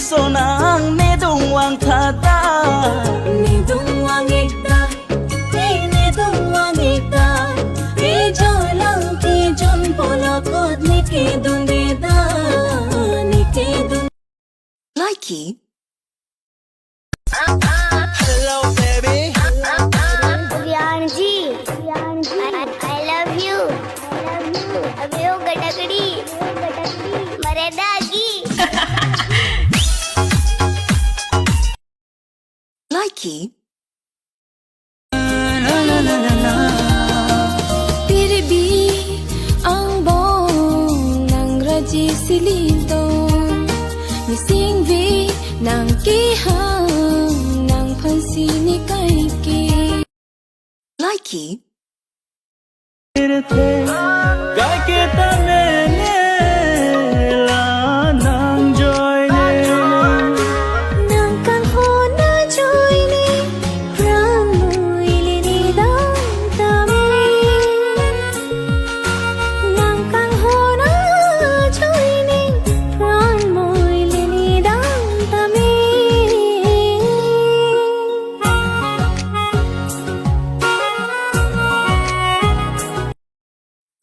Sonang nedung wang thada nedung wang ekta nedung wang ekta e jolang ki jon polakot nike dundeda nike dun likee. Hello baby Priyanji, I love you. Abhiyo gatakdi maredagi. Likee. La la la la la. Pirbi ang bong ng raji silidong misingvi ng kihang ng pansini kaiki. Likee. Kaike tane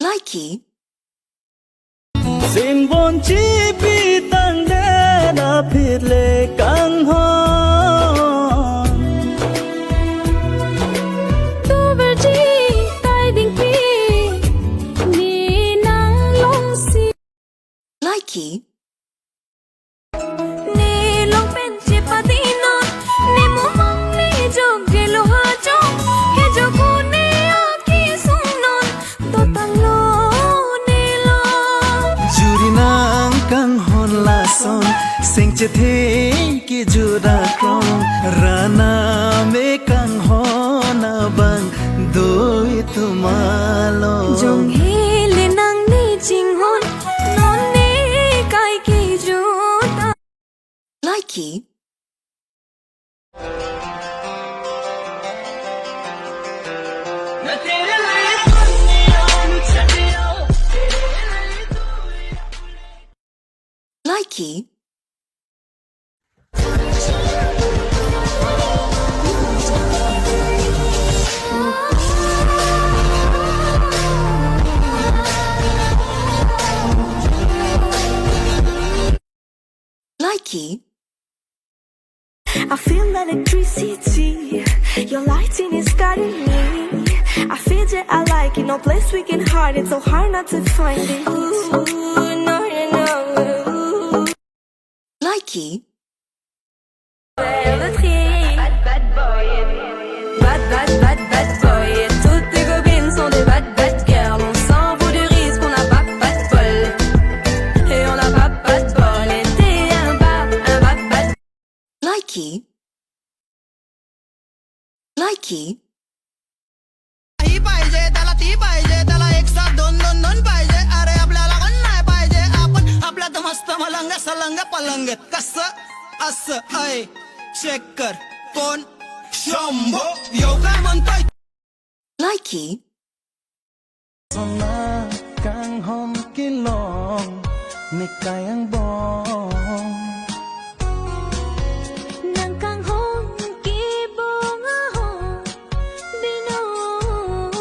likee. Sim bon chi pi tang de na phit le kang hon tu ver chi tai ding pi ni nang long si likee. Ni long pen chi pa ti non ni mo mong ni jog ge lo ha chong ke jo ko ne a ki sung non to tang lo kang hon la son sing che the ki jura krong rana me kang hon bang doi tumalo jong hele nang ni jing hon non ne kai ki juta likee. Likee. Likee. I feel electricity, your lighting is guiding me. I feel that I like it, no place we can hide it, so hard not to find it. Ooh, no, no. Likee. Bad boy, bad boy. Toutes tes copines sont des bad girls. On s'en fout du risque, on n'a pas de bol. Et on n'a pas de bol. Et t'es un bad. Likee. Likee. ही पाहिजे त्याला ती पाहिजे त्याला एक साथ दोन दोन दोन पाहिजे अरे आपल्याला कोण नाही पाहिजे आपण आपल्यात मस्त मलंग सलंग पलंगत कसं असं ऐ चेक कर कोण शंभो यो काय म्हणतोय Likee. Sona kang hom kilong nikayang bong nang kang hong kibong ahong dinong.